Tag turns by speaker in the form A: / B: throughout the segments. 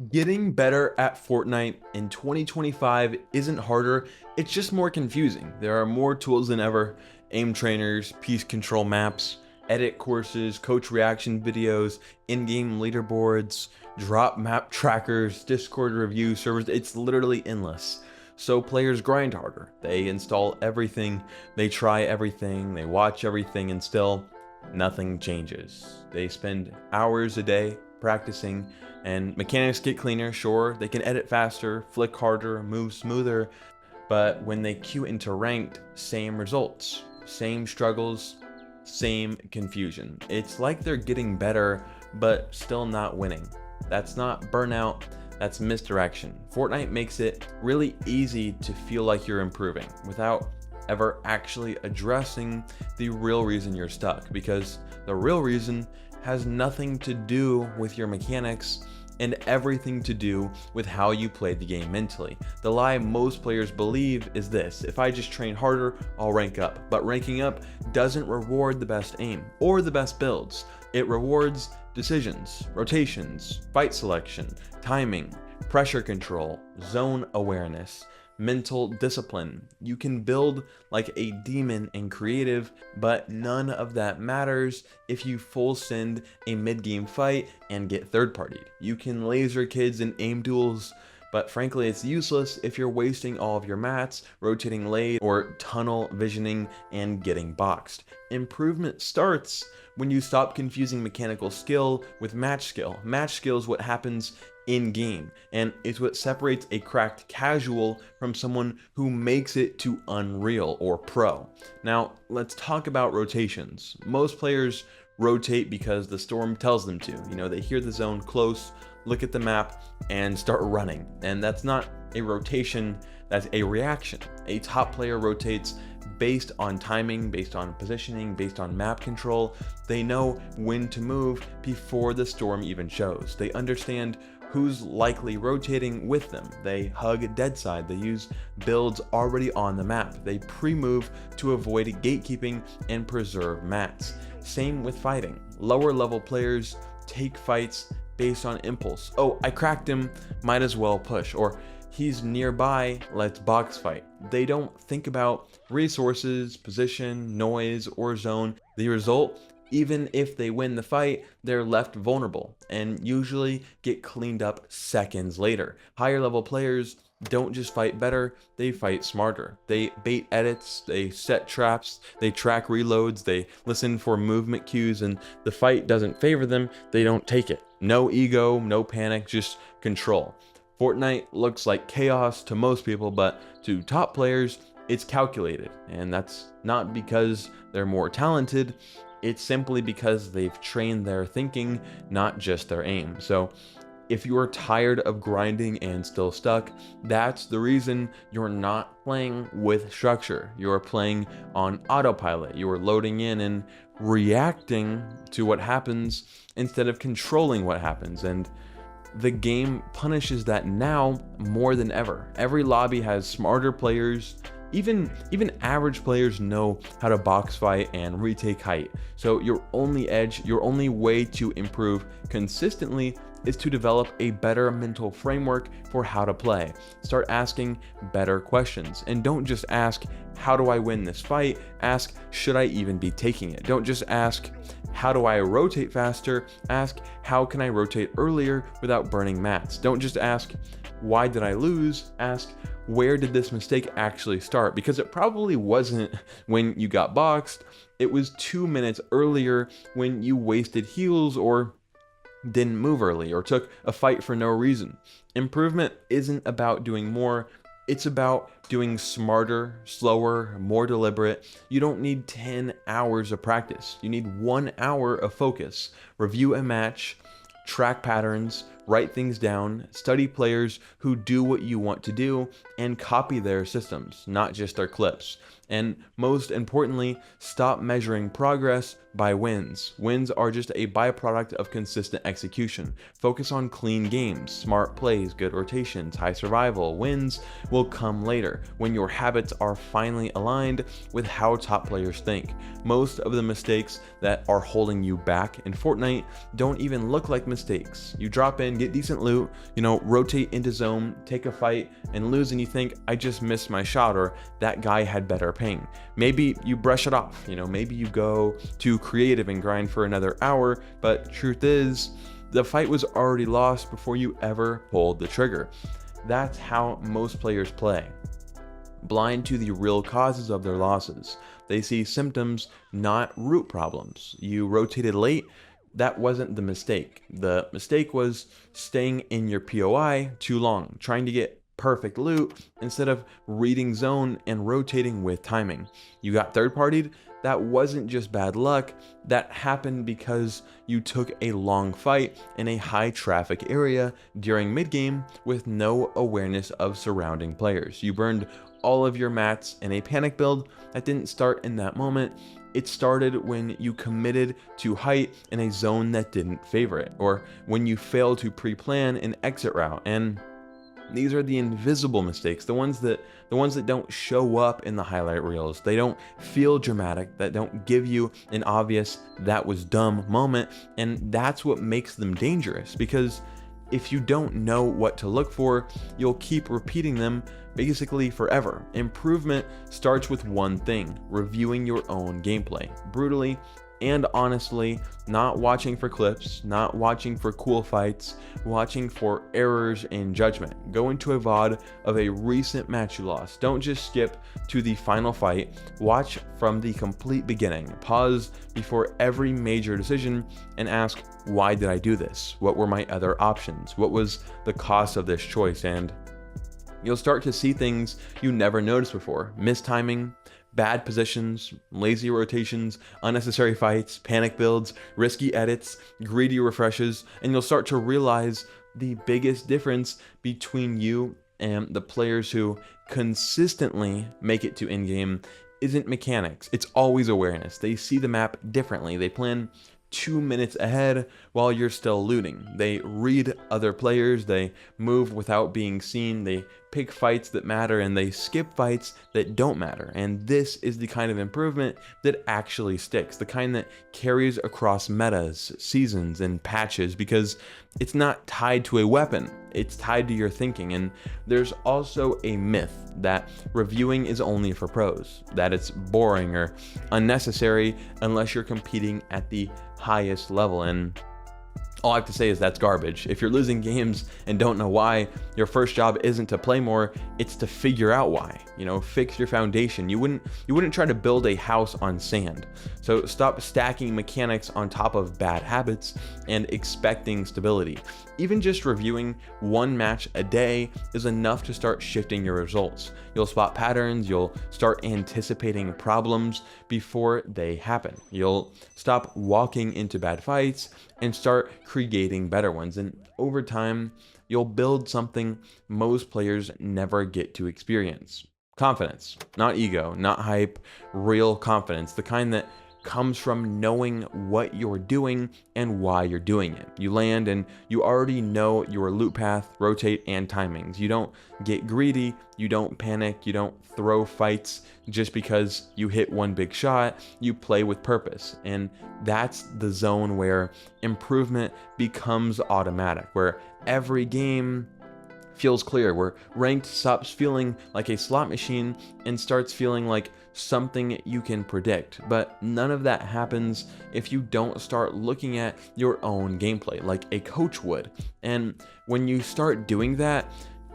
A: Getting better at Fortnite in 2025 isn't harder, it's just more confusing. There are more tools than ever: aim trainers, piece control maps, edit courses, coach reaction videos, in-game leaderboards, drop map trackers, Discord review servers. It's literally endless. So players grind harder. They install everything, they try everything, they watch everything, and still nothing changes. They spend hours a day practicing, and mechanics get cleaner. Sure, they can edit faster, flick harder, move smoother, but when they queue into ranked, same results, same struggles, same confusion. It's like they're getting better, but still not winning. That's not burnout, that's misdirection. Fortnite makes it really easy to feel like you're improving without ever actually addressing the real reason you're stuck, because the real reason has nothing to do with your mechanics and everything to do with how you play the game mentally. The lie most players believe is this: if I just train harder, I'll rank up. But ranking up doesn't reward the best aim or the best builds. It rewards decisions, rotations, fight selection, timing, pressure control, zone awareness, mental discipline. You can build like a demon and creative, but none of that matters if you full send a mid-game fight and get third-partied. You can laser kids in aim duels, but frankly it's useless if you're wasting all of your mats, rotating late, or tunnel visioning and getting boxed. Improvement starts when you stop confusing mechanical skill with match skill. Match skill is what happens in game, and it's what separates a cracked casual from someone who makes it to Unreal or Pro. Now, let's talk about rotations. Most players rotate because the storm tells them to. They hear the zone close, look at the map, and start running. And that's not a rotation, that's a reaction. A top player rotates based on timing, based on positioning, based on map control. They know when to move before the storm even shows. They understand who's likely rotating with them. They hug dead side. They use builds already on the map. They pre-move to avoid gatekeeping and preserve mats. Same with fighting. Lower level players take fights based on impulse. Oh, I cracked him, might as well push. Or he's nearby, let's box fight. They don't think about resources, position, noise, or zone. The result: even if they win the fight, they're left vulnerable and usually get cleaned up seconds later. Higher level players don't just fight better, they fight smarter. They bait edits, they set traps, they track reloads, they listen for movement cues, and the fight doesn't favor them, they don't take it. No ego, no panic, just control. Fortnite looks like chaos to most people, but to top players, it's calculated. And that's not because they're more talented, it's simply because they've trained their thinking, not just their aim. So if you are tired of grinding and still stuck, that's the reason you're not playing with structure. You're playing on autopilot. You are loading in and reacting to what happens instead of controlling what happens. And the game punishes that now more than ever. Every lobby has smarter players. Even average players know how to box fight and retake height. So your only edge, your only way to improve consistently is to develop a better mental framework for how to play. Start asking better questions, and don't just ask, how do I win this fight? Ask, should I even be taking it? Don't just ask, how do I rotate faster? Ask, how can I rotate earlier without burning mats? Don't just ask, why did I lose? Ask, where did this mistake actually start? Because it probably wasn't when you got boxed. It was 2 minutes earlier when you wasted heals or didn't move early or took a fight for no reason. Improvement isn't about doing more. It's about doing smarter, slower, more deliberate. You don't need 10 hours of practice. You need 1 hour of focus. Review a match, track patterns, write things down, study players who do what you want to do, and copy their systems, not just their clips. And most importantly, stop measuring progress by wins. Wins are just a byproduct of consistent execution. Focus on clean games, smart plays, good rotations, high survival. Wins will come later, when your habits are finally aligned with how top players think. Most of the mistakes that are holding you back in Fortnite don't even look like mistakes. You drop in, get decent loot, rotate into zone, take a fight, and lose, and you think, I just missed my shot, or that guy had better ping. Maybe you brush it off, maybe you go to creative and grind for another hour, but truth is, the fight was already lost before you ever pulled the trigger. That's how most players play. Blind to the real causes of their losses. They see symptoms, not root problems. You rotated late. That wasn't the mistake. The mistake was staying in your POI too long, trying to get perfect loot instead of reading zone and rotating with timing. You got third-partied. That wasn't just bad luck. That happened because you took a long fight in a high traffic area during mid-game with no awareness of surrounding players. You burned all of your mats in a panic build that didn't start in that moment. It started when you committed to height in a zone that didn't favor it, or when you failed to pre-plan an exit route. And these are the invisible mistakes, the ones that don't show up in the highlight reels. They don't feel dramatic, that don't give you an obvious "that was dumb" moment, and that's what makes them dangerous, because if you don't know what to look for, you'll keep repeating them basically forever. Improvement starts with one thing: reviewing your own gameplay, brutally and honestly, not watching for clips, not watching for cool fights, watching for errors in judgment. Go into a VOD of a recent match you lost. Don't just skip to the final fight. Watch from the complete beginning. Pause before every major decision and ask, why did I do this? What were my other options? What was the cost of this choice? And you'll start to see things you never noticed before. Mistiming, bad positions, lazy rotations, unnecessary fights, panic builds, risky edits, greedy refreshes, and you'll start to realize the biggest difference between you and the players who consistently make it to in-game isn't mechanics, it's always awareness. They see the map differently. They plan 2 minutes ahead while you're still looting. They read other players, they move without being seen, they pick fights that matter, and they skip fights that don't matter. And this is the kind of improvement that actually sticks, the kind that carries across metas, seasons, and patches, because it's not tied to a weapon, it's tied to your thinking. And there's also a myth that reviewing is only for pros, that it's boring or unnecessary unless you're competing at the highest level. And all I have to say is that's garbage. If you're losing games and don't know why, your first job isn't to play more, it's to figure out why. Fix your foundation. You wouldn't try to build a house on sand. So stop stacking mechanics on top of bad habits and expecting stability. Even just reviewing one match a day is enough to start shifting your results. You'll spot patterns, you'll start anticipating problems before they happen. You'll stop walking into bad fights and start creating better ones. And over time, you'll build something most players never get to experience. Confidence, not ego, not hype, real confidence, the kind that comes from knowing what you're doing and why you're doing it. You land and you already know your loot path, rotate, and timings. You don't get greedy, you don't panic, you don't throw fights just because you hit one big shot. You play with purpose. And that's the zone where improvement becomes automatic, where every game feels clear, where ranked stops feeling like a slot machine and starts feeling like something you can predict. But none of that happens if you don't start looking at your own gameplay like a coach would. And when you start doing that,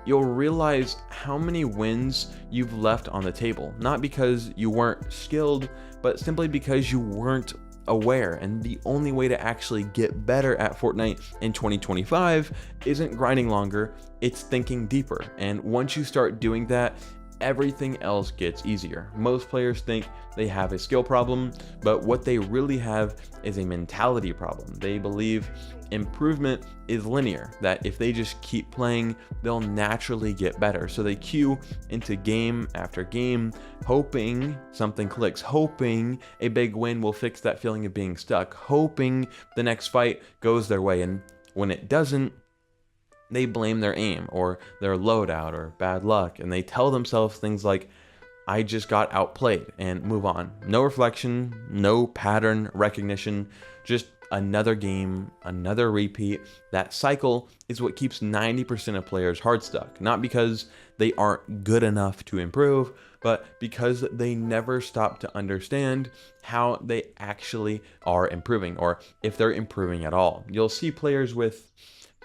A: you'll realize how many wins you've left on the table, not because you weren't skilled, but simply because you weren't aware. And the only way to actually get better at Fortnite in 2025 isn't grinding longer, it's thinking deeper. And once you start doing that, everything else gets easier. Most players think they have a skill problem, but what they really have is a mentality problem. They believe improvement is linear, that if they just keep playing, they'll naturally get better. So they queue into game after game, hoping something clicks, hoping a big win will fix that feeling of being stuck, hoping the next fight goes their way. And when it doesn't, they blame their aim or their loadout or bad luck, and they tell themselves things like, I just got outplayed and move on. No reflection, no pattern recognition, just another game, another repeat. That cycle is what keeps 90% of players hard stuck, not because they aren't good enough to improve, but because they never stop to understand how they actually are improving, or if they're improving at all. You'll see players with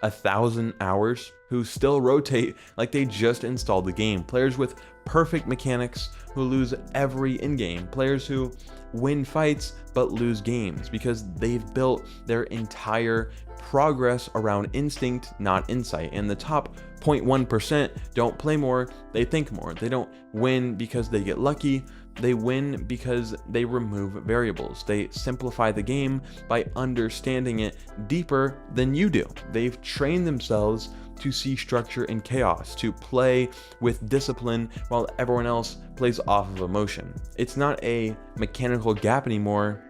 A: 1,000 hours who still rotate like they just installed the game. Players with perfect mechanics who lose every in-game. Players who win fights but lose games because they've built their entire progress around instinct, not insight. And the top 0.1% don't play more, they think more. They don't win because they get lucky. They win because they remove variables. They simplify the game by understanding it deeper than you do. They've trained themselves to see structure in chaos, to play with discipline while everyone else plays off of emotion. It's not a mechanical gap anymore.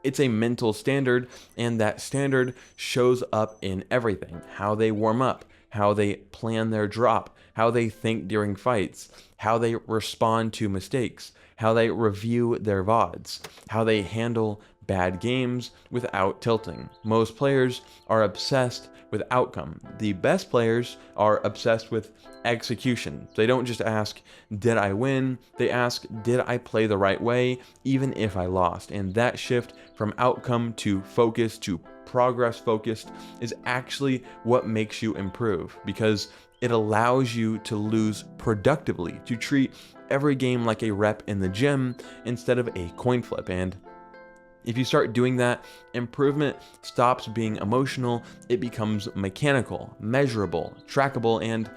A: It's a mental standard, and that standard shows up in everything. How they warm up, how they plan their drop, how they think during fights, how they respond to mistakes, how they review their VODs, how they handle bad games without tilting. Most players are obsessed with outcome. The best players are obsessed with execution. They don't just ask, did I win? They ask, did I play the right way, even if I lost? And that shift from outcome to focus to progress focused is actually what makes you improve, because it allows you to lose productively, to treat every game like a rep in the gym instead of a coin flip. And if you start doing that, improvement stops being emotional, it becomes mechanical, measurable, trackable, and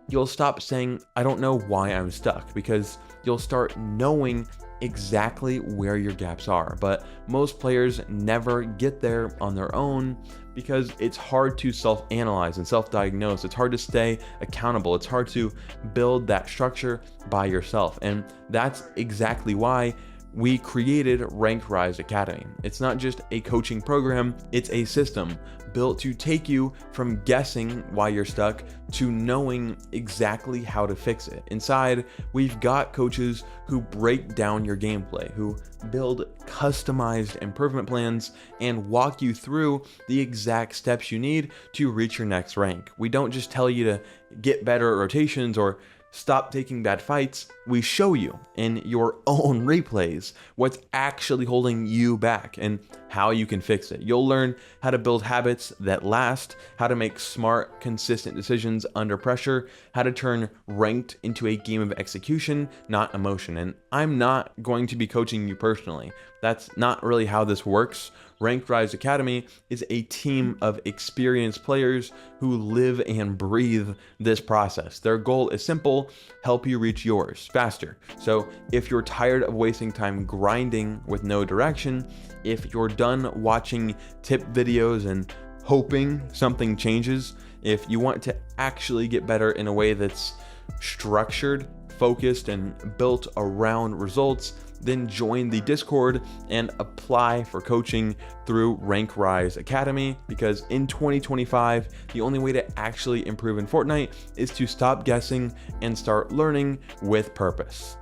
A: you'll stop saying, I don't know why I'm stuck, because you'll start knowing exactly where your gaps are. But most players never get there on their own because it's hard to self-analyze and self-diagnose. It's hard to stay accountable. It's hard to build that structure by yourself. And that's exactly why we created Ranked Rise Academy. It's not just a coaching program, it's a system built to take you from guessing why you're stuck to knowing exactly how to fix it. Inside, we've got coaches who break down your gameplay, who build customized improvement plans, and walk you through the exact steps you need to reach your next rank. We don't just tell you to get better at rotations or stop taking bad fights. We show you in your own replays what's actually holding you back and how you can fix it. You'll learn how to build habits that last, how to make smart, consistent decisions under pressure, how to turn ranked into a game of execution, not emotion. And I'm not going to be coaching you personally. That's not really how this works. Ranked Rise Academy is a team of experienced players who live and breathe this process. Their goal is simple: help you reach yours faster. So if you're tired of wasting time grinding with no direction, if you're done watching tip videos and hoping something changes, if you want to actually get better in a way that's structured, focused, and built around results, then join the Discord and apply for coaching through Rank Rise Academy, because in 2025, the only way to actually improve in Fortnite is to stop guessing and start learning with purpose.